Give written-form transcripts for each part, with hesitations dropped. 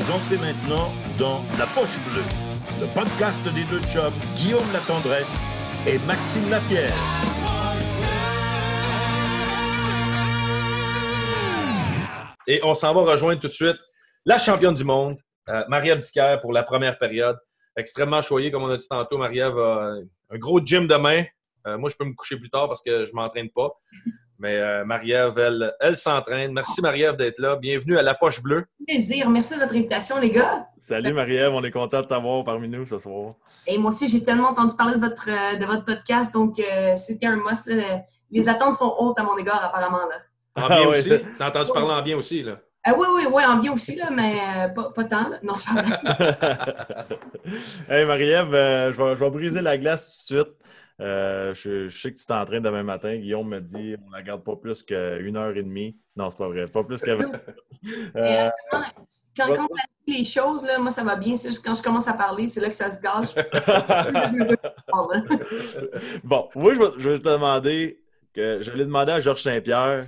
Vous entrez maintenant dans La Poche Bleue, le podcast des deux chums Guillaume Latendresse et Maxime Lapierre. Et on s'en va rejoindre tout de suite la championne du monde, Marie-Ève Dicker, pour la première période. Extrêmement choyée, comme on a dit tantôt. Marie-Ève a un gros gym demain. Moi, je peux me coucher plus tard parce que je ne m'entraîne pas. Mais Marie-Ève, elle s'entraîne. Merci Marie-Ève d'être là. Bienvenue à La Poche Bleue. Plaisir. Merci de votre invitation, les gars. Salut Marie-Ève, on est content de t'avoir parmi nous ce soir. Et moi aussi, j'ai tellement entendu parler de votre podcast, donc c'était un must. Là. Les attentes sont hautes à mon égard, apparemment. Là. En bien aussi? T'as entendu parler en bien aussi, là? Oui, en bien aussi, là, mais pas tant. Là. Non, c'est pas vrai. Hey Marie-Ève, je vais briser la glace tout de suite. Je sais que tu t'entraînes demain matin. Guillaume me dit on ne la garde pas plus qu'une heure et demie. Non, c'est pas vrai. Pas plus qu'avant. Quand on a dit les choses, là, moi, ça va bien. C'est juste quand je commence à parler, c'est là que ça se gâche. Bon, moi, je vais te demander, que je l'ai demandé à Georges Saint-Pierre.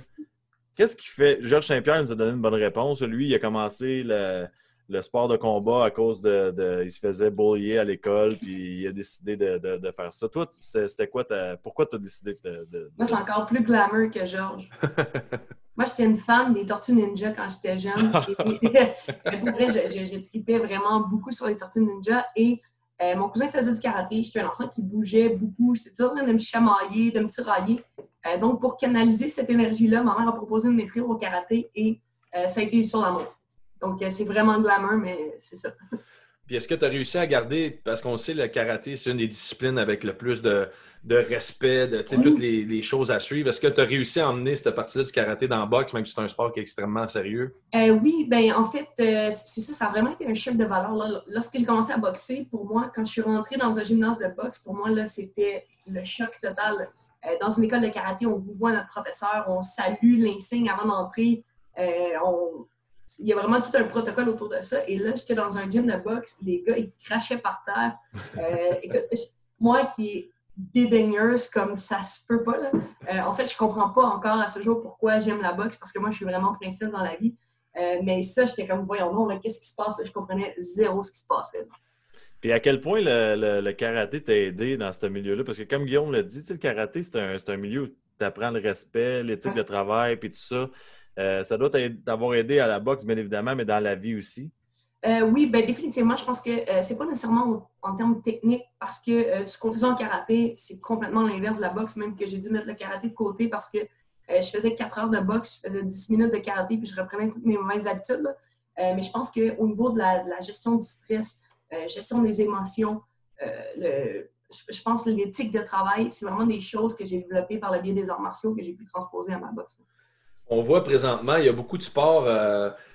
Qu'est-ce qu'il fait? Georges Saint-Pierre nous a donné une bonne réponse. Lui, il a commencé le sport de combat à cause il se faisait bullier à l'école, puis il a décidé de faire ça. Toi, c'était quoi? Pourquoi tu as décidé de... Moi, c'est encore plus glamour que Georges. Moi, j'étais une fan des Tortues Ninja quand j'étais jeune. Pour vrai, je tripais vraiment beaucoup sur les Tortues Ninja. Et mon cousin faisait du karaté. J'étais un enfant qui bougeait beaucoup. J'étais toujours en train de me chamailler, de me tirailler. Donc, pour canaliser cette énergie-là, ma mère a proposé de m'inscrire au karaté et ça a été sur l'amour. Donc, c'est vraiment glamour, mais c'est ça. Puis est-ce que tu as réussi à garder, parce qu'on sait le karaté, c'est une des disciplines avec le plus de respect, toutes les choses à suivre. Est-ce que tu as réussi à emmener cette partie-là du karaté dans le boxe, même si c'est un sport qui est extrêmement sérieux? Oui, bien, en fait, c'est ça, ça a vraiment été un chiffre de valeur. Là. Lorsque j'ai commencé à boxer, pour moi, quand je suis rentrée dans un gymnase de boxe, pour moi, là, c'était le choc total. Dans une école de karaté, on vous voit notre professeur, on salue l'insigne avant d'entrer, il y a vraiment tout un protocole autour de ça. Et là, j'étais dans un gym de boxe. Les gars, ils crachaient par terre. Écoute, moi qui est dédaigneuse comme ça se peut pas, là, en fait, je comprends pas encore à ce jour pourquoi j'aime la boxe, parce que moi, je suis vraiment princesse dans la vie. Mais ça, j'étais comme, voyons donc, qu'est-ce qui se passe? Là? Je comprenais zéro ce qui se passait. Puis à quel point le karaté t'a aidé dans ce milieu-là? Parce que comme Guillaume l'a dit, le karaté, c'est un milieu où tu apprends le respect, l'éthique de travail, puis tout ça. Ça doit t'avoir aidé à la boxe, bien évidemment, mais dans la vie aussi. Oui, bien définitivement, je pense que c'est pas nécessairement en termes techniques parce que ce qu'on faisait en karaté, c'est complètement l'inverse de la boxe, même que j'ai dû mettre le karaté de côté parce que je faisais 4 heures de boxe, je faisais 10 minutes de karaté puis je reprenais toutes mes mauvaises habitudes. Là. Mais je pense qu'au niveau de la gestion du stress, gestion des émotions, je pense que l'éthique de travail, c'est vraiment des choses que j'ai développées par le biais des arts martiaux que j'ai pu transposer à ma boxe. On voit présentement, il y a beaucoup de sports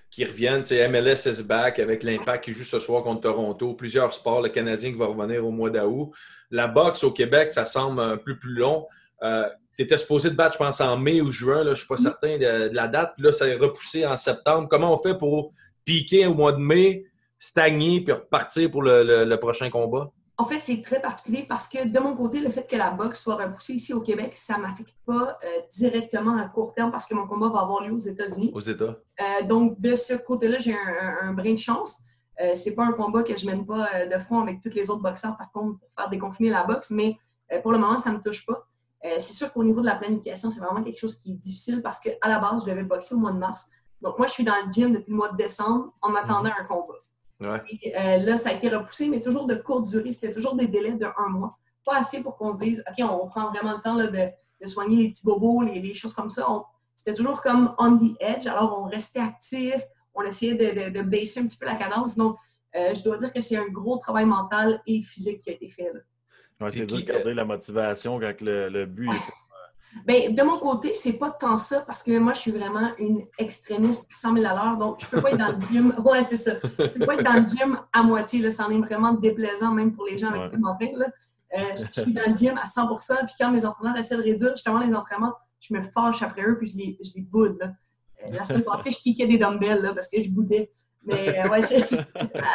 qui reviennent. MLS is back avec l'Impact qui joue ce soir contre Toronto. Plusieurs sports, le Canadien qui va revenir au mois d'août. La boxe au Québec, ça semble un peu plus long. Tu étais supposé te battre, je pense, en mai ou juin. Là, je ne suis pas certain de la date. Puis là, ça est repoussé en septembre. Comment on fait pour piquer au mois de mai, stagner puis repartir pour le prochain combat? En fait, c'est très particulier parce que de mon côté, le fait que la boxe soit repoussée ici au Québec, ça ne m'affecte pas directement à court terme parce que mon combat va avoir lieu aux États-Unis. Aux États. Donc, de ce côté-là, j'ai un brin de chance. C'est pas un combat que je mène pas de front avec tous les autres boxeurs, par contre, pour faire déconfiner la boxe, mais pour le moment, ça ne me touche pas. C'est sûr qu'au niveau de la planification, c'est vraiment quelque chose qui est difficile parce qu'à la base, je devais boxer au mois de mars. Donc, moi, je suis dans le gym depuis le mois de décembre en attendant un combat. Ouais. Et, là, ça a été repoussé, mais toujours de courte durée. C'était toujours des délais de 1 mois. Pas assez pour qu'on se dise, OK, on prend vraiment le temps là, de soigner les petits bobos, les choses comme ça. C'était toujours comme on the edge. Alors, on restait actif. On essayait de baisser un petit peu la cadence. Donc, je dois dire que c'est un gros travail mental et physique qui a été fait. Ouais, c'est dur de garder la motivation quand le but est... Bien, de mon côté, c'est pas tant ça parce que moi, je suis vraiment une extrémiste à 100 000 à l'heure. Donc, je peux pas être dans le gym. Ouais, c'est ça. Je peux pas être dans le gym à moitié. Là. Ça en est vraiment déplaisant, même pour les gens avec qui je m'entraîne. Je suis dans le gym à 100%. Puis quand mes entraîneurs essaient de réduire justement les entraînements, je me fâche après eux puis je les boude. Là. La semaine passée, je kickais des dumbbells là, parce que je boudais. Mais ouais,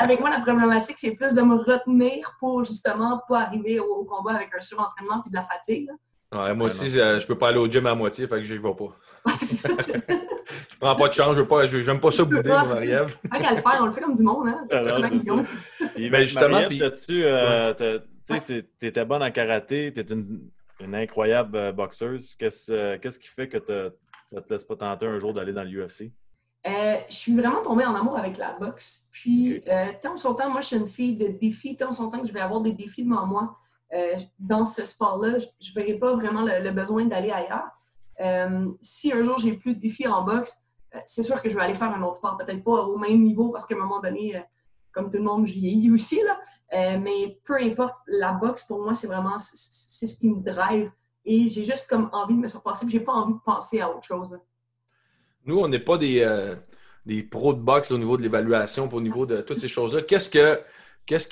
avec moi, la problématique, c'est plus de me retenir pour justement pas arriver au combat avec un surentraînement puis de la fatigue. Là. Ouais, moi aussi, je peux pas aller au gym à moitié, fait que je n'y vais pas. C'est ça, Je prends pas de chance, j'aime pas ça bouder, mon Marie-Ève. Tant qu'à le faire, on le fait comme du monde, hein? C'est ça, Guillaume. Ben, justement, t'étais bonne en karaté, t'es une incroyable boxeuse. Qu'est-ce qui fait que ça te laisse pas tenter un jour d'aller dans l'UFC? Je suis vraiment tombée en amour avec la boxe. Puis, tant son temps, moi, je suis une fille de défis. Tant son temps que je vais avoir des défis devant moi dans ce sport-là, je ne verrai pas vraiment le besoin d'aller ailleurs. Si un jour, j'ai plus de défis en boxe, c'est sûr que je vais aller faire un autre sport. Peut-être pas au même niveau parce qu'à un moment donné, comme tout le monde, j'y vieillis aussi. Là. Mais peu importe, la boxe, pour moi, c'est ce qui me drive. Et j'ai juste comme envie de me surpasser. Puis, j'ai pas envie de penser à autre chose. Là. Nous, on n'est pas des pros de boxe au niveau de l'évaluation, au niveau de toutes ces choses-là. Qu'est-ce qui...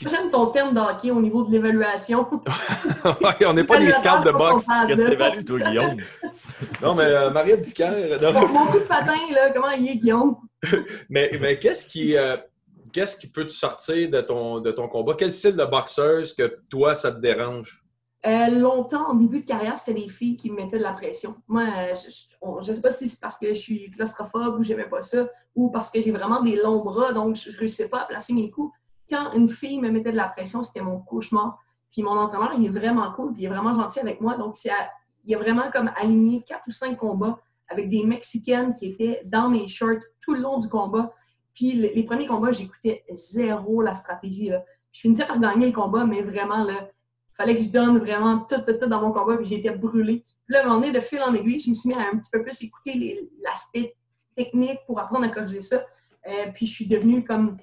J'aime ton terme de hockey au niveau de l'évaluation. Ouais, on n'est pas des scouts de boxe. Qu'est-ce que t'évalues, toi, Guillaume? Non, mais Marie-Ève Dicker... Mon coup de patin, là, comment il est, Guillaume? mais qu'est-ce qui peut te sortir de ton combat? Quel style de boxeuse que toi, ça te dérange? Longtemps, en début de carrière, c'était des filles qui me mettaient de la pression. Moi, je ne sais pas si c'est parce que je suis claustrophobe ou j'aimais pas ça, ou parce que j'ai vraiment des longs bras, donc je ne réussissais pas à placer mes coups. Quand une fille me mettait de la pression, c'était mon cauchemar. Puis mon entraîneur, il est vraiment cool, puis il est vraiment gentil avec moi. Donc, il a vraiment comme aligné 4 ou 5 combats avec des Mexicaines qui étaient dans mes shorts tout le long du combat. Puis les premiers combats, j'écoutais zéro la stratégie. Là. Je finissais par gagner le combat, mais vraiment, là, il fallait que je donne vraiment tout dans mon combat, puis j'étais brûlée. Puis là, à un moment donné, de fil en aiguille, je me suis mis à un petit peu plus écouter l'aspect technique pour apprendre à corriger ça. Puis je suis devenue comme...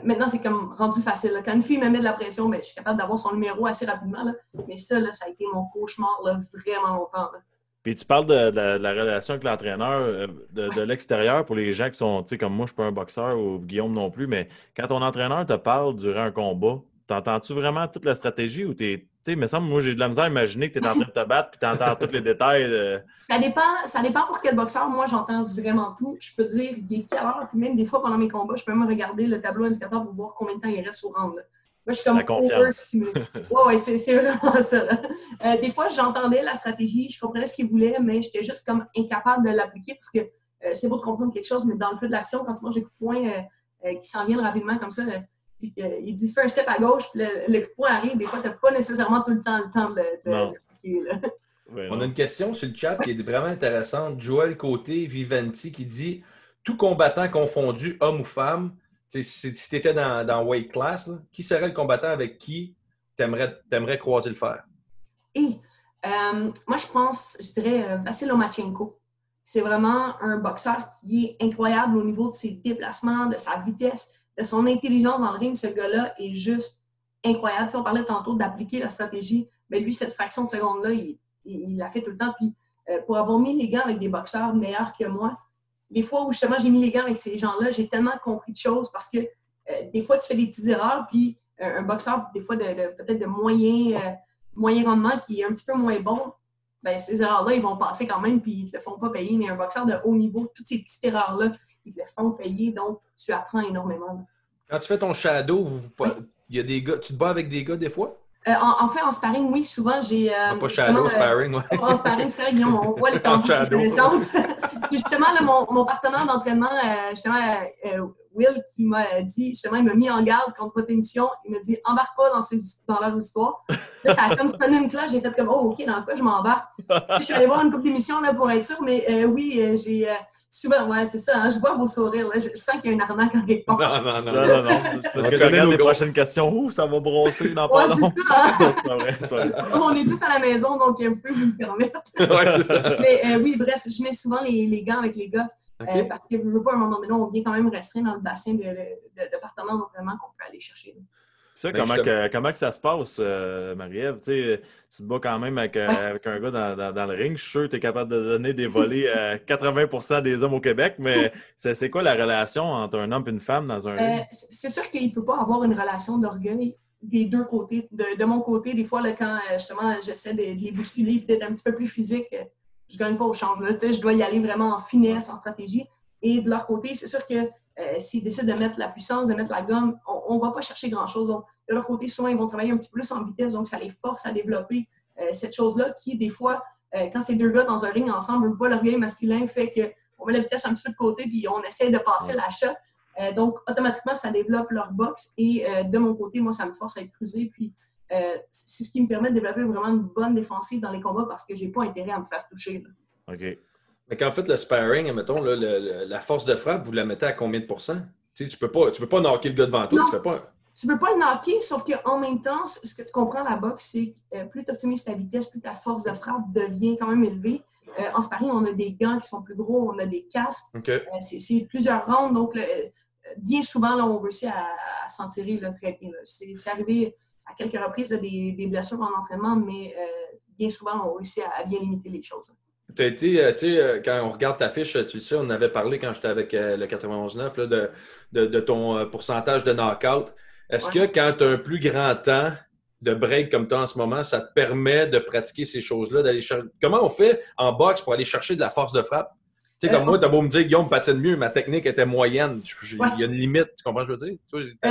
maintenant, c'est comme rendu facile. Là. Quand une fille me met de la pression, bien, je suis capable d'avoir son numéro assez rapidement. Là. Mais ça, là, ça a été mon cauchemar là, vraiment longtemps. Là. Puis tu parles de la relation avec l'entraîneur de l'extérieur pour les gens qui sont, tu sais, comme moi, je ne suis pas un boxeur ou Guillaume non plus, mais quand ton entraîneur te parle durant un combat, t'entends-tu vraiment toute la stratégie ou tu sais, il me semble, moi, j'ai de la misère à imaginer que tu es en train de te battre puis tu entends tous les détails. Ça dépend pour quel boxeur. Moi, j'entends vraiment tout. Je peux dire, il est quelle heure, puis même des fois, pendant mes combats, je peux même regarder le tableau indicateur pour voir combien de temps il reste au round. Là. Moi, je suis comme overstimulée. Ouais, c'est vraiment ça. Des fois, j'entendais la stratégie, je comprenais ce qu'il voulait, mais j'étais juste comme incapable de l'appliquer parce que c'est beau de comprendre quelque chose, mais dans le feu de l'action, quand tu manges des coups de poing qui s'en viennent rapidement comme ça, puis il dit fais un step à gauche, puis le coup de poing arrive, des fois, tu n'as pas nécessairement tout le temps de l'appliquer. Ouais, on a une question sur le chat qui est vraiment intéressante. Joël Côté-Viventi qui dit « Tout combattant confondu, homme ou femme, si tu étais dans weight class, là, qui serait le combattant avec qui t'aimerais croiser le fer? » Moi, je dirais Vassil Lomachenko. C'est vraiment un boxeur qui est incroyable au niveau de ses déplacements, de sa vitesse, de son intelligence dans le ring. Ce gars-là est juste incroyable. Tu sais, on parlait tantôt d'appliquer la stratégie. Mais lui, cette fraction de seconde-là, il l'a fait tout le temps. Puis, pour avoir mis les gants avec des boxeurs meilleurs que moi, des fois où justement j'ai mis les gants avec ces gens-là, j'ai tellement compris de choses parce que des fois, tu fais des petites erreurs. Puis, un boxeur, des fois, peut-être de moyen rendement, qui est un petit peu moins bon, bien, ces erreurs-là, ils vont passer quand même, puis ils ne te le font pas payer. Mais un boxeur de haut niveau, toutes ces petites erreurs-là, ils te le font payer. Donc, tu apprends énormément. Quand tu fais ton shadow, il y a des gars, tu te bats avec des gars des fois? En fait, en sparring, oui, souvent, j'ai... pas shadow, sparring, oui. En sparring, c'est vrai, on voit les temps de connaissances. Puis justement, là, mon partenaire d'entraînement, Will, qui m'a dit, justement, il m'a mis en garde contre votre émission. Il m'a dit, embarque pas dans leurs histoires. Là, ça a comme sonné une cloche. J'ai fait comme, oh, OK, dans quoi je m'embarque? Puis je suis allée voir une couple d'émissions là, pour être sûre, mais oui, j'ai souvent, ouais, c'est ça, hein, je vois vos sourires. Là, je sens qu'il y a une arnaque en quelque part. Non. Parce que je regarde les prochaines questions. Ça va brosser dans pas long. C'est ça, hein? On est tous à la maison, donc vous pouvez vous le permettre. Ouais, c'est ça. Mais oui, bref, je mets souvent les gants avec les gars. Okay. Parce que je ne veux pas, à un moment donné, on vient quand même restreindre dans le bassin de partenaires d'entraînement qu'on peut aller chercher. Ça, comment que ça se passe, Marie-Ève? Tu te bats quand même avec un gars dans le ring. Je suis sûr que tu es capable de donner des volets à 80% des hommes au Québec, mais c'est quoi la relation entre un homme et une femme dans un ring? C'est sûr qu'il ne peut pas avoir une relation d'orgueil des deux côtés. De mon côté, des fois, là, quand justement j'essaie de les bousculer et d'être un petit peu plus physique, je ne gagne pas au change. Là. Je dois y aller vraiment en finesse, en stratégie. Et de leur côté, c'est sûr que s'ils décident de mettre la puissance, de mettre la gomme, on ne va pas chercher grand-chose. Donc, de leur côté, souvent, ils vont travailler un petit peu plus en vitesse. Donc, ça les force à développer cette chose-là qui, des fois, quand c'est deux gars dans un ring ensemble, l'orgueil masculin fait qu'on met la vitesse un petit peu de côté puis on essaie de passer la shot. Donc, automatiquement, ça développe leur boxe et de mon côté, moi, ça me force à être rusé. Puis, c'est ce qui me permet de développer vraiment une bonne défensive dans les combats parce que j'ai pas intérêt à me faire toucher. Là. OK. Mais quand vous faites le sparring, mettons, là, la force de frappe, vous la mettez à combien de pourcents? Tu peux pas knocker le gars devant toi, non, tu fais pas... Tu peux pas le knocker, sauf qu'en même temps, ce que tu comprends à la boxe, c'est que plus tu optimises ta vitesse, plus ta force de frappe devient quand même élevée. En sparring, on a des gants qui sont plus gros, on a des casques. Okay. C'est plusieurs rounds, donc bien souvent, là, on réussit à s'en tirer là, très bien. C'est arrivé à quelques reprises là, des blessures en entraînement, mais bien souvent, on réussit à bien limiter les choses. Tu as été, tu sais, quand on regarde ta fiche, tu le sais, on en avait parlé quand j'étais avec le 91-9 là, de ton pourcentage de knockout. Est-ce que quand tu as un plus grand temps de break comme tu as en ce moment, ça te permet de pratiquer ces choses-là, d'aller chercher... Comment on fait en boxe pour aller chercher de la force de frappe? Tu sais, comme moi, tu as beau me dire, Guillaume patine mieux, ma technique était moyenne. Il y a une limite, tu comprends ce que je veux dire?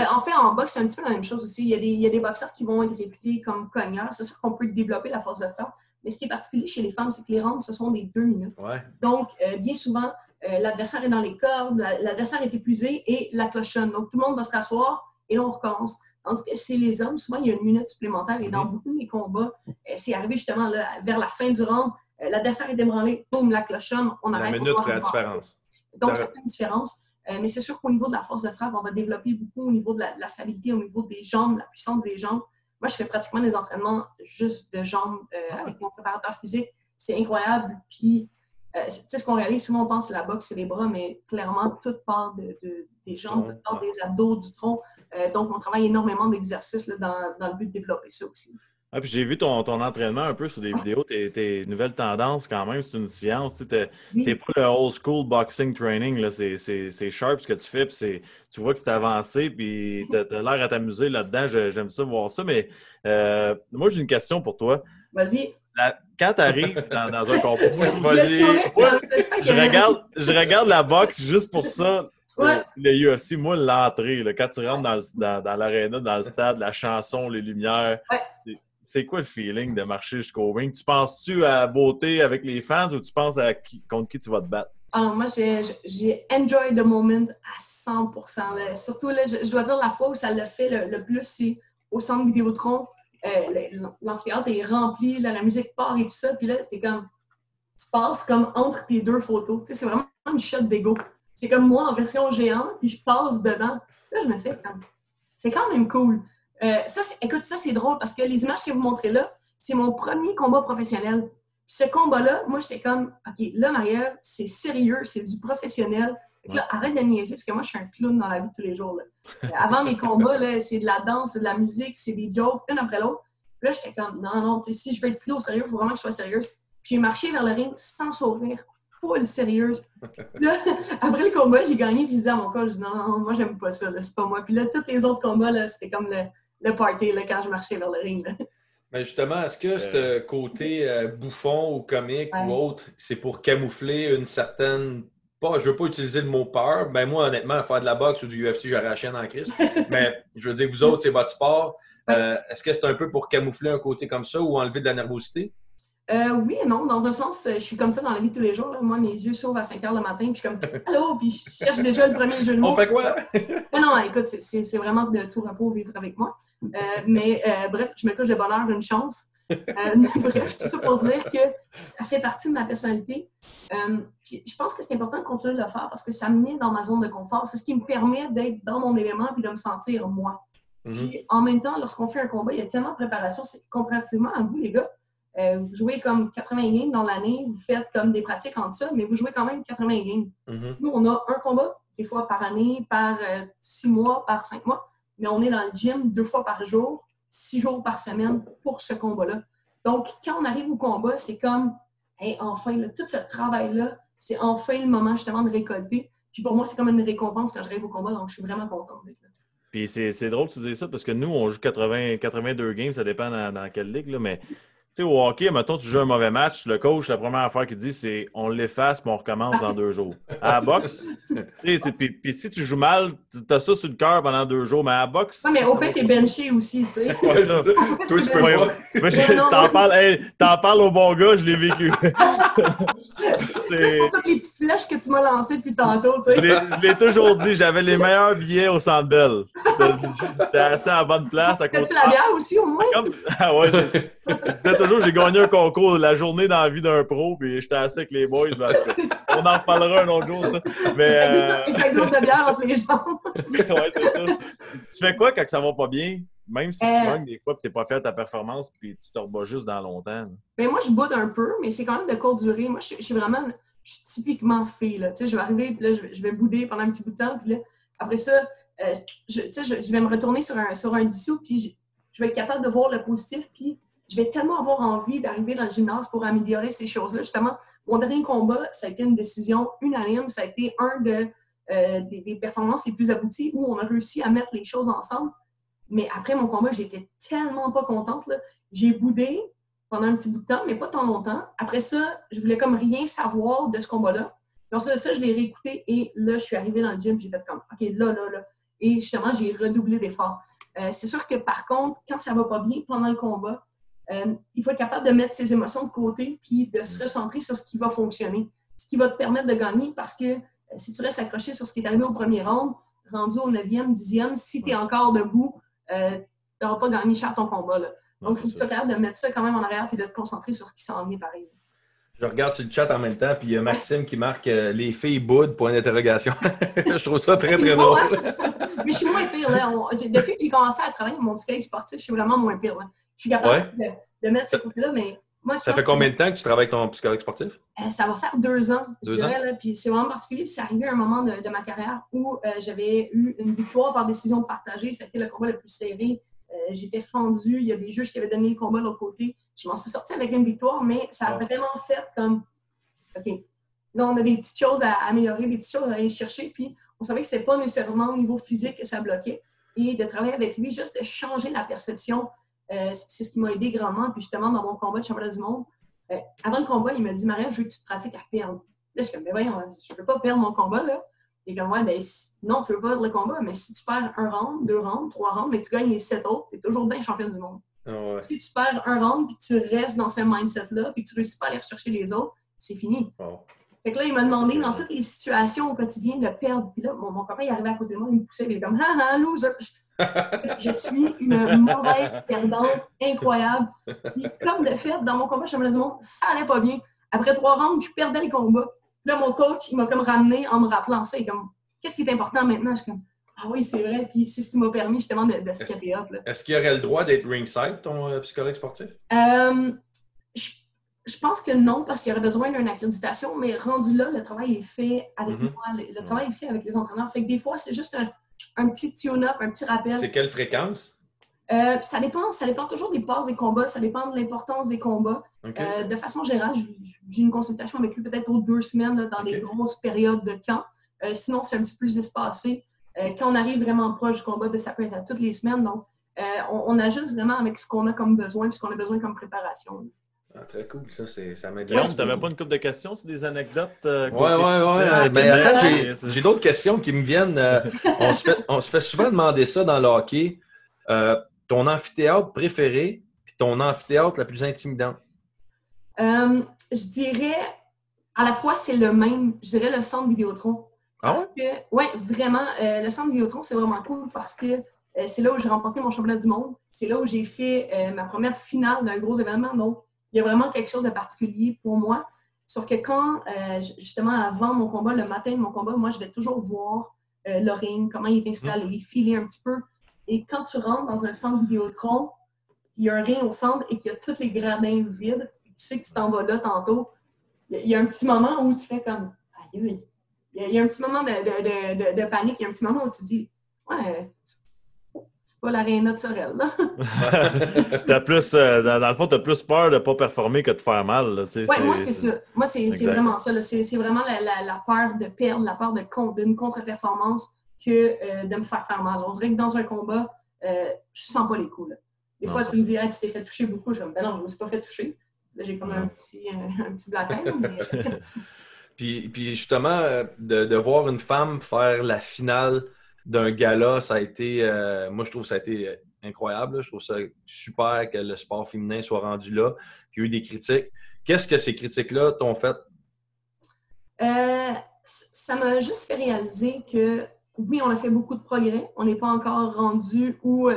En fait, en boxe, c'est un petit peu la même chose aussi. Il y a des boxeurs qui vont être réputés comme cogneurs. C'est sûr qu'on peut développer la force de frappe, mais ce qui est particulier chez les femmes, c'est que les rounds, ce sont des 2 minutes. Ouais. Donc, bien souvent, l'adversaire est dans les cordes, l'adversaire est épuisé et la cloche sonne. Donc, tout le monde va se rasseoir et là, on recommence. Tandis que chez les hommes, souvent, il y a 1 minute supplémentaire et dans beaucoup de mes combats, c'est arrivé justement là, vers la fin du round, l'adversaire est ébranlé, boum, la cloche sonne, on arrête. La minute fait la différence. Donc, ça fait une différence. Mais c'est sûr qu'au niveau de la force de frappe, on va développer beaucoup au niveau de la stabilité, au niveau des jambes, la puissance des jambes. Moi, je fais pratiquement des entraînements juste de jambes avec mon préparateur physique. C'est incroyable. Puis, tu sais, ce qu'on réalise, souvent, on pense que la boxe, c'est les bras, mais clairement, tout part des jambes, tout part des abdos, du tronc. Donc, on travaille énormément d'exercices là, dans le but de développer ça aussi. Ah, puis j'ai vu ton entraînement un peu sur des vidéos, tes nouvelles tendances quand même, c'est une science. Tu n'es pas le old school boxing training, là. C'est sharp ce que tu fais, puis tu vois que c'est avancé, puis tu as l'air à t'amuser là-dedans. J'aime ça voir ça, mais moi j'ai une question pour toi. Vas-y. Quand tu arrives dans un combat, je regarde la boxe juste pour ça. Ouais. Le UFC, moi, l'entrée, là, quand tu rentres dans l'aréna, dans le stade, la chanson, les lumières, c'est quoi le feeling de marcher jusqu'au ring? Tu penses-tu à la beauté avec les fans ou tu penses à contre qui tu vas te battre? Alors, moi, j'ai enjoy the moment à 100%. Là. Surtout, là, je dois dire, la fois où ça l'a fait le plus, c'est au centre Vidéotron. L'amphithéâtre est rempli, là, la musique part et tout ça. Puis là, tu passes comme entre tes deux photos. Tu sais, c'est vraiment une shot d'ego. C'est comme moi en version géant, puis je passe dedans. Là, je me fais comme... C'est quand même cool. Écoute, ça, c'est drôle parce que les images que vous montrez là, c'est mon premier combat professionnel. Puis ce combat-là, moi, j'étais comme, OK, là, Marie-Ève, c'est sérieux, c'est du professionnel. Fait là, arrête de niaiser parce que moi, je suis un clown dans la vie de tous les jours. Là. Avant mes combats, là, c'est de la danse, c'est de la musique, c'est des jokes, une après l'autre. Puis là, j'étais comme, non, si je veux être pris au sérieux, il faut vraiment que je sois sérieuse. Puis j'ai marché vers le ring sans sourire. Full sérieuse. Puis là, après le combat, j'ai gagné, puis je disais à mon coach, non, moi, j'aime pas ça, là, c'est pas moi. Puis là, tous les autres combats, là, c'était comme le party là, quand je marchais vers le ring. Là. Mais justement, est-ce que ce côté bouffon ou comique ou autre, c'est pour camoufler une certaine... je veux pas utiliser le mot peur, mais moi, honnêtement, faire de la boxe ou du UFC, j'aurais la chienne en crise. Mais je veux dire, vous autres, c'est votre sport. Est-ce que c'est un peu pour camoufler un côté comme ça ou enlever de la nervosité? Oui et non. Dans un sens, je suis comme ça dans la vie de tous les jours. Là. Moi, mes yeux s'ouvrent à 5 h le matin, puis je suis comme « Allô? » Puis je cherche déjà le premier jeu de mots. On fait quoi? Non, écoute, c'est vraiment de tout repos vivre avec moi. Bref, je me couche de bonne heure, une chance. Bref, tout ça pour dire que ça fait partie de ma personnalité. Puis je pense que c'est important de continuer de le faire parce que ça me met dans ma zone de confort. C'est ce qui me permet d'être dans mon élément puis de me sentir moi. Puis en même temps, lorsqu'on fait un combat, il y a tellement de préparation. Comparativement à vous, les gars, vous jouez comme 80 games dans l'année, vous faites comme des pratiques entre ça, mais vous jouez quand même 80 games. Nous, on a un combat, des fois par année, par 6 mois, par 5 mois, mais on est dans le gym 2 fois par jour, 6 jours par semaine pour ce combat-là. Donc, quand on arrive au combat, c'est comme, hey, enfin, là, tout ce travail-là, c'est enfin le moment justement de récolter. Puis pour moi, c'est comme une récompense quand j'arrive au combat, donc je suis vraiment contente d'être là. Puis c'est drôle que tu dis ça parce que nous, on joue 82 games, ça dépend dans quelle ligue, là, mais sais, au hockey, mettons, tu joues un mauvais match, le coach, la première affaire qu'il dit, c'est on l'efface, puis on recommence dans 2 jours. À la boxe, puis si tu joues mal, t'as ça sur le cœur pendant 2 jours, mais à la boxe... Ouais, mais au pire, t'es benché aussi, tu sais. Ouais, ça. Toi, tu peux pas. T'en parles au bon gars, je l'ai vécu. C'est pour toutes les petites flèches que tu m'as lancées depuis tantôt, tu sais. Je l'ai toujours dit, j'avais les meilleurs billets au Centre Bell. J'étais assis à la bonne place. As-tu la bière aussi, au moins? Ah ouais, je disais toujours, j'ai gagné un concours la journée dans la vie d'un pro, puis j'étais assis avec les boys. On en reparlera un autre jour, ça. Mais, ça glisse de bière entre les jambes. Ouais, c'est ça. Tu fais quoi quand ça va pas bien? Même si tu gagnes des fois et tu n'es pas fait à ta performance puis tu te rebats juste dans longtemps. Ben moi, je boude un peu, mais c'est quand même de courte durée. Moi, je suis typiquement fille. Là. Je vais arriver, puis là, je vais bouder pendant un petit bout de temps. Puis là, après ça, je vais me retourner sur un dissous, puis je vais être capable de voir le positif. Puis je vais tellement avoir envie d'arriver dans le gymnase pour améliorer ces choses-là. Justement, mon dernier combat, ça a été une décision unanime. Ça a été un des performances les plus abouties où on a réussi à mettre les choses ensemble. Mais après mon combat, j'étais tellement pas contente. Là. J'ai boudé pendant un petit bout de temps, mais pas tant longtemps. Après ça, je voulais comme rien savoir de ce combat-là. Puis ensuite de ça, je l'ai réécouté et là, je suis arrivée dans le gym, j'ai fait comme, OK, là. Et justement, j'ai redoublé d'efforts. C'est sûr que par contre, quand ça va pas bien pendant le combat, il faut être capable de mettre ses émotions de côté puis de se recentrer sur ce qui va fonctionner. Ce qui va te permettre de gagner parce que si tu restes accroché sur ce qui est arrivé au premier round, rendu au 9e, 10e, si tu es encore debout, tu n'auras pas gagné cher ton combat. Là. Donc, il faut que tu sois capable de mettre ça quand même en arrière et de te concentrer sur ce qui s'en vient pareil. Je regarde sur le chat en même temps, puis il y a Maxime qui marque les filles boudent, point d'interrogation. Je trouve ça très, très drôle. Mais je suis moins pire. Là. Depuis que j'ai commencé à travailler mon psychologue sportif, je suis vraiment moins pire. Là. Je suis capable de mettre ce côté-là, mais moi, ça fait combien de temps que tu travailles avec ton psychologue sportif? Ça va faire 2 ans, je dirais. Là, puis c'est vraiment particulier. Puis c'est arrivé à un moment de ma carrière où j'avais eu une victoire par décision partagée. Ça a été le combat le plus serré. J'étais fendue. Il y a des juges qui avaient donné le combat de l'autre côté. Je m'en suis sortie avec une victoire, mais ça a vraiment fait comme OK, là, on a des petites choses à améliorer, des petites choses à aller chercher. Puis on savait que ce n'était pas nécessairement au niveau physique que ça bloquait. Et de travailler avec lui, juste de changer la perception, c'est ce qui m'a aidé grandement. Puis justement, dans mon combat de championnat du monde, avant le combat, il m'a dit Maria, je veux que tu te pratiques à perdre. Là, je suis comme, mais voyons, je ne peux pas perdre mon combat, là. Et comme, ouais, ben, non, tu ne veux pas perdre le combat, mais si tu perds 1 round, 2 rounds, 3 rounds, mais que tu gagnes les 7 autres, tu es toujours bien champion du monde. Oh, ouais. Si tu perds 1 round, puis tu restes dans ce mindset-là, puis que tu ne réussis pas à aller rechercher les autres, c'est fini. Oh. Fait que là, il m'a demandé dans toutes les situations au quotidien de perdre. Puis là, mon copain, il arrivait à côté de moi, il me poussait, il était comme, ah, loser. Je suis une mauvaise perdante incroyable. Puis comme de fait, dans mon combat championnat du monde, ça allait pas bien. Après 3 rounds, je perdais les combats. Puis là, mon coach, il m'a comme ramené en me rappelant ça. Il est comme, qu'est-ce qui est important maintenant? Je suis comme, ah oui, c'est vrai. Puis c'est ce qui m'a permis justement de stepper up. Là. Est-ce qu'il aurait le droit d'être ringside, ton psychologue sportif? Je pense que non, parce qu'il y aurait besoin d'une accréditation, mais rendu là, le travail est fait avec moi. Le travail est fait avec les entraîneurs. Fait que des fois, c'est juste un petit tune-up, un petit rappel. C'est quelle fréquence? Ça dépend toujours des passes des combats, ça dépend de l'importance des combats. Okay. De façon générale, j'ai une consultation avec lui peut-être aux 2 semaines là, dans des grosses périodes de camp. Sinon, c'est un petit peu plus espacé. Quand on arrive vraiment proche du combat, ça peut être à toutes les semaines. Donc, on ajuste vraiment avec ce qu'on a comme besoin et ce qu'on a besoin comme préparation. Ah, très cool, ça m'aide. Guillaume, tu n'avais pas une couple de questions sur des anecdotes? Ouais. Mais attends, j'ai d'autres questions qui me viennent. On se fait souvent demander ça dans le hockey. Ton amphithéâtre préféré puis ton amphithéâtre la plus intimidante? Je dirais, à la fois, c'est le même. Je dirais le centre Vidéotron. Parce que, ouais, vraiment, le centre Vidéotron, c'est vraiment cool parce que c'est là où j'ai remporté mon championnat du monde. C'est là où j'ai fait ma première finale d'un gros événement. Donc, il y a vraiment quelque chose de particulier pour moi. Sauf que quand, justement, avant mon combat, le matin de mon combat, moi, je vais toujours voir le ring, comment il est installé, filer un petit peu. Et quand tu rentres dans un centre Vidéotron, il y a un ring au centre et qu'il y a tous les gradins vides, tu sais que tu t'en vas là tantôt, il y a un petit moment où tu fais comme « Aïe! » Il y a un petit moment de panique, il y a un petit moment où tu dis « Ouais, c'est pas l'aréna de Sorel, là. » T'as plus, dans le fond, tu as plus peur de ne pas performer que de faire mal. Oui, moi, c'est ça. Moi, c'est vraiment ça. C'est vraiment la peur de perdre, la peur d'une contre-performance que de me faire mal. On dirait que dans un combat, je sens pas les coups. Là. Des fois, tu me dis, hey, tu t'es fait toucher beaucoup. Je dis, ben non, je ne me suis pas fait toucher. Là, j'ai comme un petit black eye. Mais... puis justement, de voir une femme faire la finale d'un gala, ça a été, moi je trouve que ça a été incroyable. Là. Je trouve ça super que le sport féminin soit rendu là. Il y a eu des critiques. Qu'est-ce que ces critiques-là t'ont fait? Ça m'a juste fait réaliser que oui, on a fait beaucoup de progrès. On n'est pas encore rendu où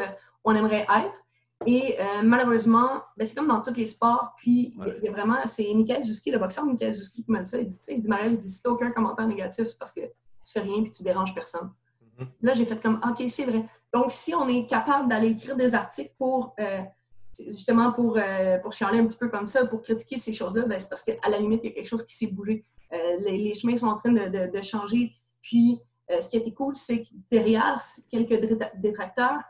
on aimerait être. Et malheureusement, ben, c'est comme dans tous les sports. Puis il y a vraiment, c'est Michael Zuzki, le boxeur Michael Zuzki qui m'a dit ça. Il dit Marie, si tu n'as aucun commentaire négatif, c'est parce que tu fais rien et tu déranges personne. Mm-hmm. Là, j'ai fait comme OK, c'est vrai. Donc, si on est capable d'aller écrire des articles pour justement pour chialer un petit peu comme ça, pour critiquer ces choses-là, ben, c'est parce qu'à la limite, il y a quelque chose qui s'est bougé. Les chemins sont en train de changer. Puis, ce qui a été cool, c'est que derrière quelques détracteurs,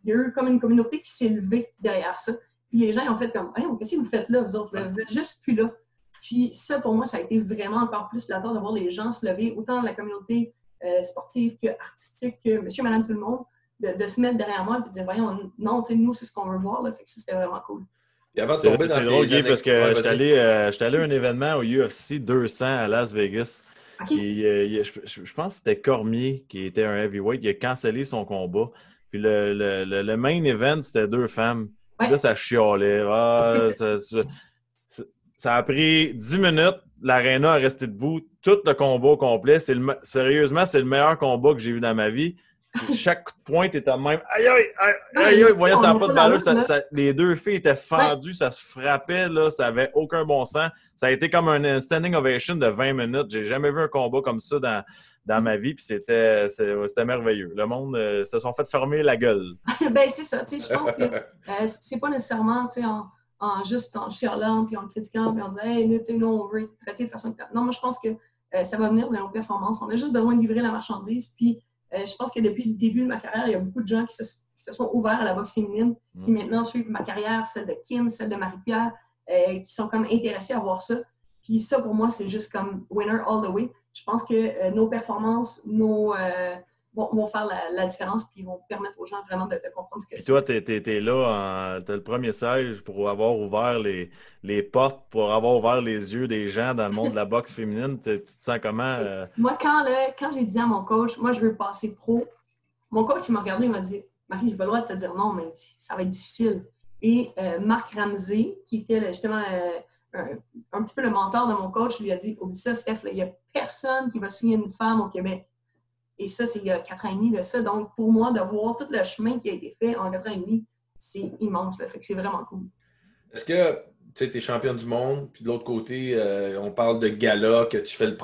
il y a eu comme une communauté qui s'est levée derrière ça. Puis les gens ils ont fait comme hey, qu'est-ce que vous faites là, vous autres? Là? Vous êtes juste plus là. Puis ça, pour moi, ça a été vraiment encore plus flatteur de voir les gens se lever, autant de la communauté sportive que artistique, que monsieur, madame, tout le monde, de se mettre derrière moi et de dire voyons, non, nous, c'est ce qu'on veut voir. Là. Fait que ça, c'était vraiment cool. C'est drôle, Guy, parce que j'étais allé à un événement au UFC 200 à Las Vegas. Okay. Et, je pense que c'était Cormier qui était un heavyweight. Il a cancellé son combat. Puis le main event, c'était 2 femmes. Ouais. Là, ça chialait. Ça a pris 10 minutes. L'aréna a resté debout. Tout le combat au complet. Sérieusement, c'est le meilleur combat que j'ai vu dans ma vie. Chaque coup de poing était même. Aïe, aïe, aïe, aïe, aïe. Voyons, ça n'a pas de valeur. Les 2 filles étaient fendues. Ouais. Ça se frappait. Là, ça n'avait aucun bon sens. Ça a été comme un standing ovation de 20 minutes. J'ai jamais vu un combat comme ça dans ma vie. Puis c'était merveilleux. Le monde se sont fait fermer la gueule. Ben c'est ça. Je pense que c'est pas nécessairement juste en chialant, puis en critiquant, puis en disant hey, nous, on veut être traité de façon... Non, moi, je pense que ça va venir de nos performances. On a juste besoin de livrer la marchandise. Puis je pense que depuis le début de ma carrière, il y a beaucoup de gens qui se sont ouverts à la boxe féminine, qui maintenant suivent ma carrière, celle de Kim, celle de Marie-Pierre, qui sont comme intéressés à voir ça. Puis ça, pour moi, c'est juste comme winner all the way. Je pense que nos performances vont faire la différence puis vont permettre aux gens vraiment de comprendre ce que c'est. Puis toi, t'es là, t'as le premier siège pour avoir ouvert les portes, pour avoir ouvert les yeux des gens dans le monde de la boxe féminine. Tu te sens comment? Moi, quand j'ai dit à mon coach, moi, je veux passer pro, mon coach, il m'a regardé, il m'a dit « Marie, j'ai pas le droit de te dire non, mais ça va être difficile. » Et Marc Ramsey, qui était justement un petit peu le mentor de mon coach, lui a dit « Oublie ça, Steph, il n'y a personne qui va signer une femme au Québec. » Et ça, c'est il y a 4 ans et demi de ça. Donc, pour moi, de voir tout le chemin qui a été fait en 4 ans et demi, c'est immense. Là. Fait que c'est vraiment cool. Est-ce que tu es championne du monde, puis de l'autre côté, on parle de gala, que tu fais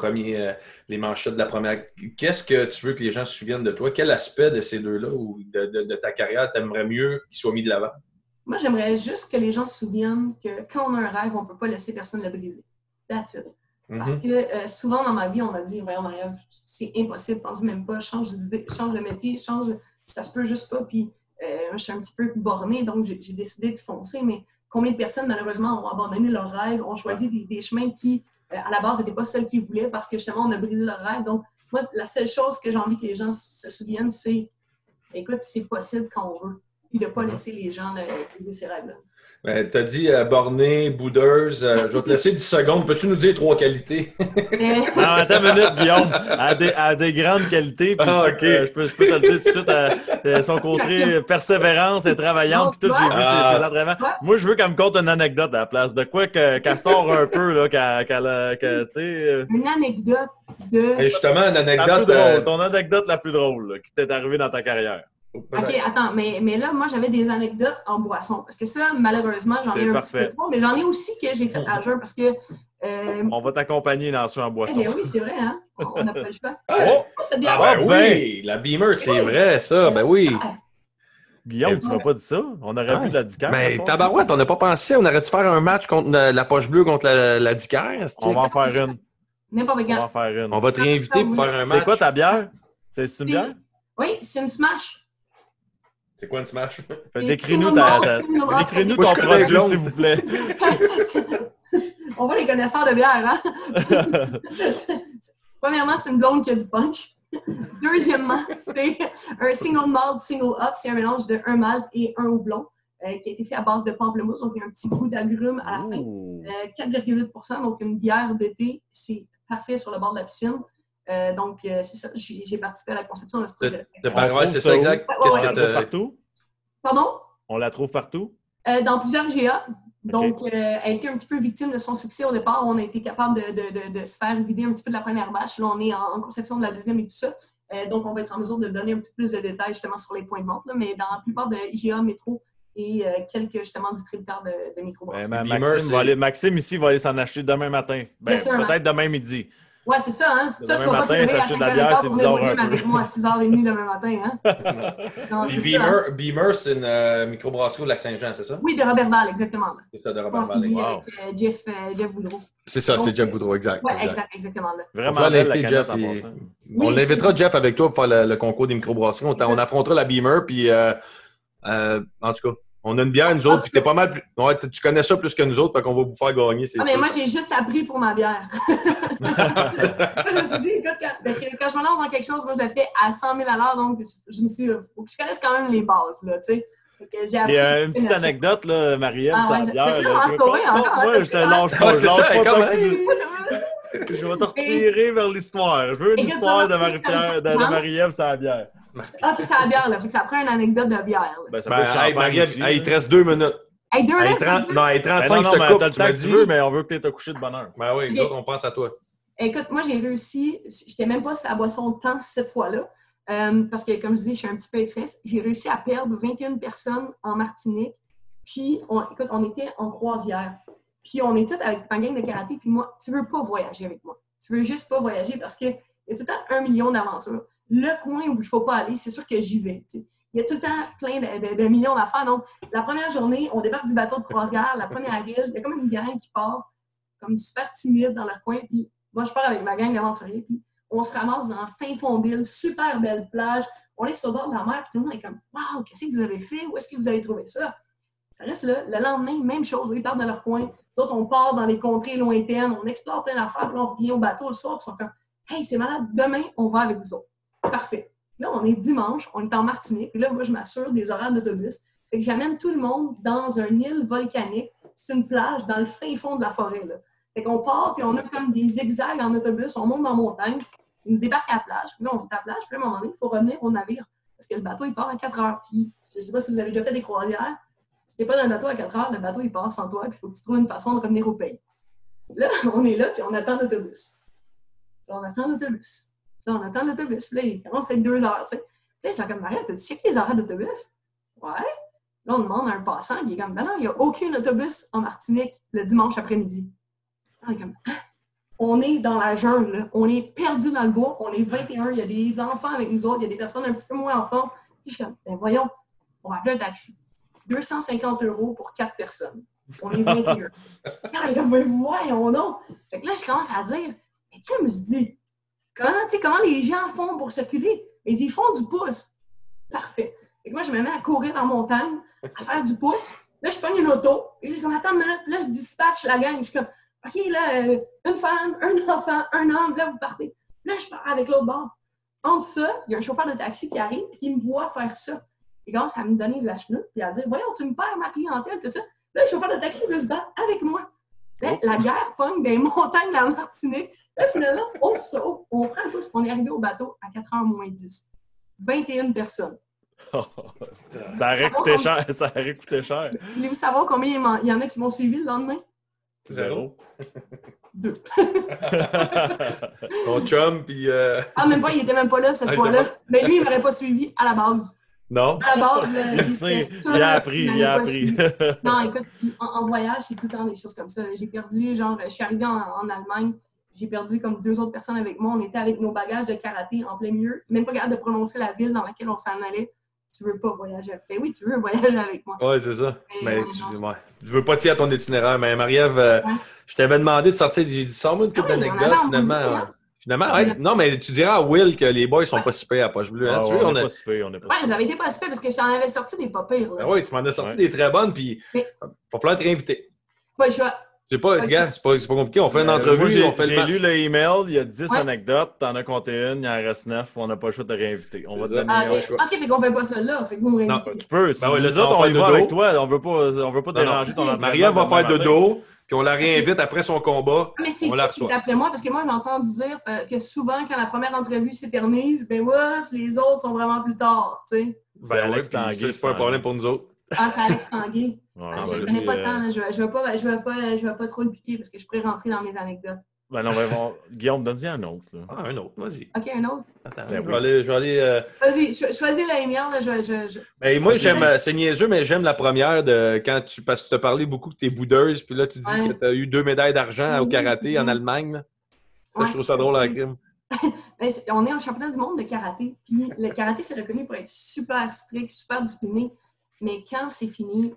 les manchettes de la première. Qu'est-ce que tu veux que les gens se souviennent de toi? Quel aspect de ces deux-là ou de ta carrière t'aimerais mieux qu'il soit mis de l'avant? Moi, j'aimerais juste que les gens se souviennent que quand on a un rêve, on ne peut pas laisser personne le briser. That's it. Parce que souvent dans ma vie, on m'a dit « Voyons, Marie-Ève, c'est impossible, pense même pas, change de métier, ça se peut juste pas. » Puis je suis un petit peu bornée, donc j'ai décidé de foncer. Mais combien de personnes, malheureusement, ont abandonné leur rêve, ont choisi des chemins qui, à la base, n'étaient pas celles qu'ils voulaient parce que justement, on a brisé leur rêve. Donc, moi, la seule chose que j'ai envie que les gens se souviennent, c'est « Écoute, c'est possible quand on veut. » Puis de ne pas laisser les gens briser ces rêves-là. Ben, tu as dit borné, boudeuse. Je vais te laisser 10 secondes. Peux-tu nous dire 3 qualités? Non, attends une minute, Guillaume. Elle a des grandes qualités. Puis okay. Je peux te le dire tout de suite. Son côté persévérance et travaillante. Puis tout, j'ai vu ses entraînements. Moi, je veux qu'elle me conte une anecdote à la place. De quoi qu'elle sort un peu, là, tu sais. Une anecdote de... Et justement, une anecdote... Ton anecdote la plus drôle là, qui t'est arrivée dans ta carrière. OK, attends, mais là, moi, j'avais des anecdotes en boisson. Parce que ça, malheureusement, j'en ai un petit peu trop. Mais j'en ai aussi que j'ai fait à jeun parce que... on va t'accompagner dans ça en boisson. Eh oui, c'est vrai, hein? On n'a pas le choix. C'est bien. Oui, la Beamer, c'est vrai, ça. Ben oui. Guillaume, tu m'as pas dit ça? On aurait vu de la Dicaire. Mais tabarouette, on n'a pas pensé. On aurait dû faire un match contre la Poche Bleue contre la Dicaire. On va en faire une. N'importe quand. On va en faire une. On va te réinviter pour faire un match. C'est quoi ta bière? C'est une bière? Oui, c'est une Smash. C'est quoi une Smash? Décris-nous ton produit, s'il vous plaît. On voit les connaisseurs de bière, hein? Premièrement, c'est une blonde qui a du punch. Deuxièmement, c'est un single malt, single up. C'est un mélange de un malt et un houblon. qui a été fait à base de pamplemousse, donc il y a un petit goût d'agrumes à la fin. 4,8 %, donc une bière d'été, c'est parfait sur le bord de la piscine. Donc, c'est ça, j'ai participé à la conception de ce projet. Ouais, c'est ça, exact. Qu'est-ce que tu as partout? Pardon? On la trouve partout? Dans plusieurs GA. Donc, elle a été un petit peu victime de son succès au départ. On a été capable de se faire vider un petit peu de la première batch. Là, on est en conception de la deuxième et tout ça. Donc, on va être en mesure de donner un petit peu plus de détails justement sur les points de vente. Là. Mais dans la plupart de IGA, Métro et quelques justement distributeurs de microbrasseries. Maxime ici va aller s'en acheter demain matin. Peut-être demain midi. Ouais, c'est ça, hein? Toi, tu vas pas matin, s'acheter de la bière, c'est bizarre un peu. avec moi à 6h30 demain matin, hein? Non, puis Beamer, c'est une microbrasserie au Lac-Saint-Jean, c'est ça? Oui, de Roberval, exactement. C'est ça, de Roberval. Wow. Avec Jeff Boudreau. C'est ça, c'est Jeff Boudreau, exact. Oui, exactement. Là. Vraiment, on va l'inviter, Jeff. On l'invitera, Jeff, avec toi pour faire le concours des microbrasseries. On affrontera la Beamer, puis en tout cas, on a une bière, nous autres, puis t'es pas mal plus... Ouais, tu connais ça plus que nous autres, fait qu'on va vous faire gagner, c'est sûr. Mais moi, j'ai juste appris pour ma bière. Moi, je me suis dit, écoute, parce que quand je me lance dans quelque chose, moi, je le fais à 100 000 à l'heure, donc je me suis dit, faut que je connaisse quand même les bases, là, tu sais. Il y a une petite anecdote, là, Marie-Ève, sa bière. C'est ça, on va se sauver encore. Moi, je te lâche pas. C'est ça, je vais te retirer vers l'histoire. Je veux une histoire de Marie-Ève, sa bière. Ah, puis c'est la bière, là. Fait que ça prend une anecdote de bière. Marie-Ève, il te reste 2 minutes. Hey, 2 minutes? Non, 35, non, je te coupe. T'as le temps que tu veux, mais on veut que tu aies couché de bonne heure. Ben oui, nous autres, on pense à toi. Écoute, moi, j'ai réussi, j'étais même pas à boisson de temps cette fois-là, parce que, comme je dis, je suis un petit peu triste. J'ai réussi à perdre 21 personnes en Martinique, puis, écoute, on était en croisière, puis on était avec ma gang de karaté, puis moi, tu veux pas voyager avec moi. Tu veux juste pas voyager parce qu'il y a tout le temps 1 million d'aventures. Le coin où il faut pas aller, c'est sûr que j'y vais, t'sais. Il y a tout le temps plein de millions d'affaires. Donc, la première journée, on débarque du bateau de croisière, la première île, il y a comme une gang qui part, comme super timide dans leur coin, puis moi, je pars avec ma gang d'aventuriers, puis on se ramasse dans le fin fond d'île, super belle plage. On est sur le bord de la mer, puis tout le monde est comme « Wow, qu'est-ce que vous avez fait? Où est-ce que vous avez trouvé ça? » Ça reste là. Le lendemain, même chose. Ils partent de leur coin. D'autres, on part dans les contrées lointaines, on explore plein d'affaires, puis on revient au bateau le soir, puis ils sont comme « Hey, c'est malade, demain, on va avec vous autres. » Parfait. Là, on est dimanche, on est en Martinique, et là, moi, je m'assure des horaires d'autobus. Fait que j'amène tout le monde dans une île volcanique. C'est une plage dans le fin fond de la forêt, là. Fait qu'on part, puis on a comme des zigzags en autobus, on monte dans la montagne, on débarque à la plage, puis là, on est à la plage, puis à un moment donné, il faut revenir au navire, parce que le bateau, il part à 4 heures. Puis, je ne sais pas si vous avez déjà fait des croisières, si t'es pas dans le bateau à 4 heures, le bateau, il part sans toi, puis il faut que tu trouves une façon de revenir au pays. Là, on est là, puis on attend l'autobus. Là, on attend l'autobus. Là, on attend l'autobus. Là, il commence à être 2 heures, tu sais. Là, ils sont comme, Marie, t'as-tu checké les horaires d'autobus? Ouais. Là, on demande à un passant, puis il est comme, ben non, il n'y a aucun autobus en Martinique le dimanche après-midi. On est comme, hein? On est dans la jungle, là. On est perdu dans le bois, on est 21, il y a des enfants avec nous autres, il y a des personnes un petit peu moins en forme. Puis je suis comme, ben voyons, on va appeler un taxi. 250 € pour 4 personnes. On est 21. Là, il est comme, ben voyons donc. Fait que là, je commence à dire, mais qu'est-ce que je me suis dit? Comment les gens font pour circuler? Mais ils font du pouce. Parfait. Fait que moi, je me mets à courir dans la montagne, à faire du pouce. Là, je pogne une auto. Et je suis comme, attends une minute. Puis là, je dispatche la gang. Je suis comme, OK, là, une femme, un enfant, un homme. Là, vous partez. Là, je pars avec l'autre bord. Entre ça, il y a un chauffeur de taxi qui arrive et qui me voit faire ça. Il commence à me donner de la chenoute puis à dire, voyons, tu me perds ma clientèle. Tout ça. Là, le chauffeur de taxi veut se battre avec moi. Là, la guerre pogne des montagnes de la Martinique. Là, finalement, on saute. On prend le pouce. On est arrivé au bateau à 4h moins 10. 21 personnes. Oh, ça aurait coûté cher. Ça aurait coûté cher. Voulez-vous savoir combien il y en a qui m'ont suivi le lendemain? 0. 2. Ton chum, puis... Ah, même pas, il était même pas là cette fois-là. Mais lui, il m'aurait pas suivi à la base. Non? À la base, il a appris. Non, écoute, en voyage, c'est tout le temps des choses comme ça. J'ai perdu, je suis arrivée en Allemagne, j'ai perdu comme 2 autres personnes avec moi. On était avec nos bagages de karaté en plein milieu, même pas capable de prononcer la ville dans laquelle on s'en allait. Tu veux pas voyager avec moi? Ben oui, tu veux voyager avec moi. Oui, c'est ça. Mais tu veux pas te fier à ton itinéraire. Mais Marie-Ève, je t'avais demandé de sortir. J'ai dit, sors-moi une couple d'anecdotes, finalement. Finalement, non, mais tu diras à Will que les boys sont pas si pires à Poche Bleue. Hein? On n'est pas si pires, ils avaient été pas si pires parce que je t'en avais sorti des pas pires. Ben oui, tu m'en as sorti des très bonnes, puis il va falloir te réinviter. Pas le choix. C'est pas, gars, c'est pas compliqué. On fait une entrevue, moi, on fait le j'ai match. lu le email, il y a 10 Ouais. anecdotes, t'en as compté une, il en reste 9, on n'a pas le choix de te réinviter. On va te C'est ça. donner... Ah, ouais, ok, je vois. ok, fait qu'on fait pas ça là. Fait que vous me Non, réinvitez. Tu peux, si Ben ouais, là, nous autres, tu vas on y faire va dodo. avec toi, on veut pas Non, déranger ton entraînement. Marie-Ève va faire demain matin. dodo, puis on la réinvite après son combat. Mais c'est On la qui reçoit. appelait moi? Parce que moi, j'ai entendu dire que souvent, quand la première entrevue s'éternise, ben oups, les autres sont vraiment plus tard, tu sais. Ben, Ben, Alex ouais, puis Tanguay, c'est pas un problème pour nous autres. Ah, c'est Alex Tanguay. Ouais, Je ouais, ne connais lui, pas tant, là. Je vais pas trop le piquer parce que je pourrais rentrer dans mes anecdotes. Ben non, Guillaume, donne-y un autre. Là. Ah, un autre, vas-y. OK, un autre? Attends, Ben je vais aller. Vas-y, choisis la lumière, là. Ben, moi, Vas-y. c'est niaiseux, mais j'aime la première de parce que tu as parlé beaucoup que t'es boudeuse, puis là, tu dis Ouais. que tu as eu 2 médailles d'argent au karaté en Mhm. Allemagne. Là. Ça, Ouais, je trouve c'est ça drôle ça. à la crime. Ben, on est en championnat du monde de karaté. Puis le karaté, c'est reconnu pour être super strict, super discipliné. Mais quand c'est fini,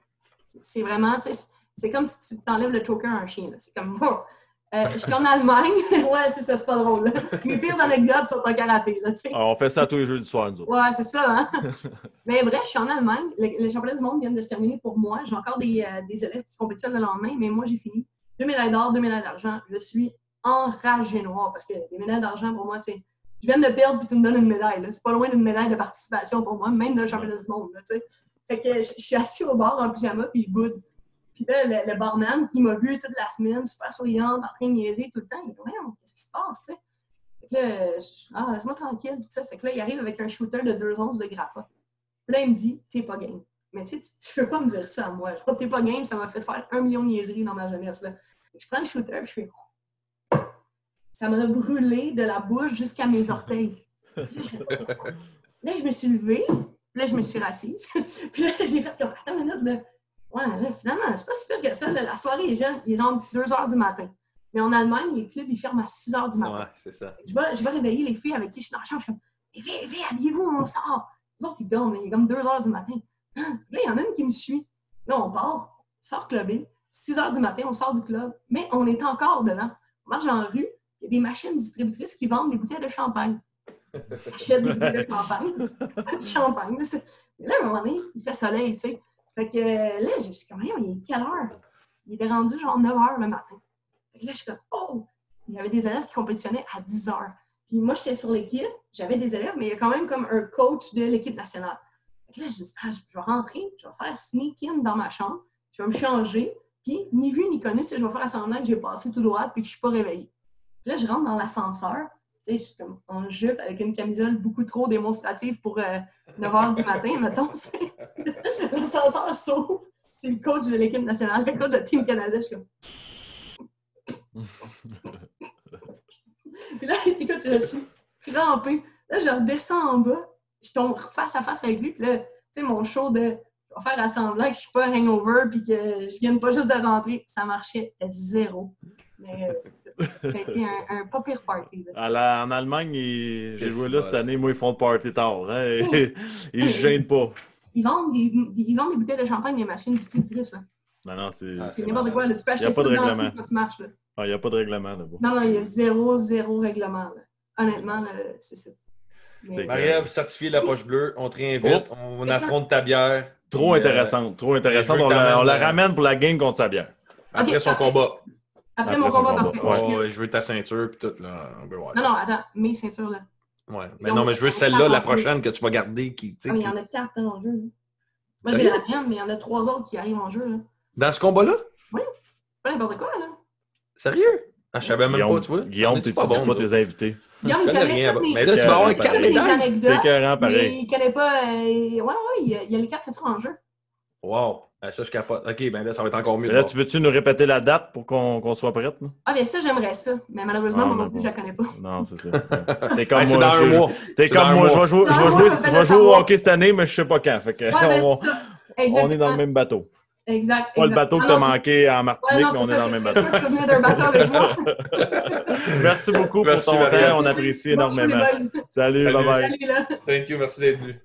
c'est vraiment, tu sais, c'est comme si tu t'enlèves le choker à un chien. Là. C'est comme, oh. Je suis en Allemagne. Ouais, c'est ça, c'est pas drôle. Là. Mes pires anecdotes sont en karaté. Là, tu sais. Alors, on fait ça tous les jeudis soirs, nous autres. Ouais, c'est ça, hein? Mais bref, je suis en Allemagne. Les championnats du monde viennent de se terminer pour moi. J'ai encore des élèves qui compétitionnent le lendemain, mais moi, j'ai fini. 2 médailles d'or, 2 médailles d'argent. Je suis enragée noire parce que les médailles d'argent, pour moi, c'est. Je viens de perdre puis tu me donnes une médaille. Là. C'est pas loin d'une médaille de participation pour moi, même d'un championnat du monde. Là, tu sais. Fait que je suis assis au bar en pyjama puis je boude. Puis là, le barman qui m'a vu toute la semaine, super souriante, en train de niaiser tout le temps, il dit « Qu'est-ce qui se passe? » tu sais. Fait que là, laisse-moi tranquille. Tout ça. Fait que là, il arrive avec un shooter de 2 onces de grappa. Puis là, il me dit « T'es pas game. » Mais tu sais, tu peux pas me dire ça à moi. T'es pas game, ça m'a fait faire 1 million de niaiseries dans ma jeunesse. Là. Je prends le shooter et je fais ça m'a brûlé de la bouche jusqu'à mes orteils. Là, je me suis levée, puis là, je me suis rassise. Puis là, j'ai fait comme, attends une minute, là. Ouais, là, finalement, c'est pas si pire que ça. Là. La soirée est jeune, il est genre 2 h du matin. Mais en Allemagne, les clubs, ils ferment à 6 h du matin. Ouais, c'est ça. Je vais réveiller les filles avec qui je suis dans la chambre. Je suis comme, les filles, habillez-vous, on sort. Les autres, ils dorment, il est comme 2 h du matin. Là, il y en a une qui me suit. Là, on part, on sort clubber. 6 h du matin, on sort du club. Mais on est encore dedans. On marche en rue. Il y a des machines distributrices qui vendent des bouteilles de champagne. J'achète des bouteilles de champagne. Du champagne. Et là, à un moment donné, il fait soleil, tu sais. Fait que là, je suis comme, il est quelle heure? Il était rendu genre 9 h le matin. Fait que là, je suis comme, oh! Il y avait des élèves qui compétitionnaient à 10 h. Puis moi, j'étais sur l'équipe, j'avais des élèves, mais il y a quand même comme un coach de l'équipe nationale. Fait que là, je me suis dit, je vais rentrer, je vais faire sneak-in dans ma chambre, je vais me changer, puis ni vu ni connu, tu sais, je vais faire semblant que j'ai passé tout droit puis que je suis pas réveillée. Puis là, je rentre dans l'ascenseur, tu sais, je suis comme en jupe avec une camisole beaucoup trop démonstrative pour 9 h du matin, mettons. L'ascenseur s'ouvre, c'est le coach de l'équipe nationale, le coach de Team Canada, je suis comme... Puis là, écoute, je suis crampée. Là, je redescends en bas, je tombe face à face avec lui, puis là, tu sais, mon show de... Je vais faire semblant que je suis pas hangover puis que je vienne pas juste de rentrer, ça marchait à 0. Mais ça a été un pas pire party. Là, En Allemagne, j'ai joué là cette année. Moi, ils font le party tard. Hein? Ils se gênent pas. Ils vendent des bouteilles de champagne, des machines distributrices. Là. Non, c'est n'importe quoi. Là. Tu peux acheter ça dans le prix quand tu marches. Là. Il n'y a pas de règlement là-bas. Non, il y a zéro règlement. Là. Honnêtement, là, c'est ça. Marie-Ève, certifié de la poche bleue, on te réinvite, on affronte ta bière. Trop intéressante, trop intéressante. On la ramène pour la game contre sa bière. Après son combat. Après mon combat, parfait. Oh, je veux ta ceinture et tout, là. Non, attends, mes ceintures, là. Ouais, mais non, mais je veux celle-là, la prochaine que tu vas garder. Mais il y en a 4 en jeu. Là. Moi, j'ai la mienne, mais il y en a 3 autres qui arrivent en jeu. Là. Dans ce combat-là? Oui. Pas n'importe quoi, là. Sérieux? Ah, je savais même pas, tu vois. Guillaume, tu pas tes invités. Guillaume, il connaît rien. Mais là, tu vas avoir 4 médailles. C'est écœurant, pareil. Il connaît pas... il y a les 4 ceintures en jeu. Wow! Ça, je capote. OK, ben là, ça va être encore mieux. Là, tu veux-tu nous répéter la date pour qu'on soit prête? Là? Ah, bien ça, j'aimerais ça. Mais malheureusement, moi non plus, je la connais pas. Non, c'est ça. T'es comme c'est moi. dans un mois. T'es comme moi. Je vais jouer au hockey cette année, mais je sais pas quand. Fait que on est dans le même bateau. Exact. Pas le bateau que t'as manqué en Martinique, mais on est dans le même bateau. Tu peux venir d'un bateau avec moi. Merci beaucoup pour ton temps. On apprécie énormément. Salut, bye bye. Salut, là. Thank you, merci d'être venu.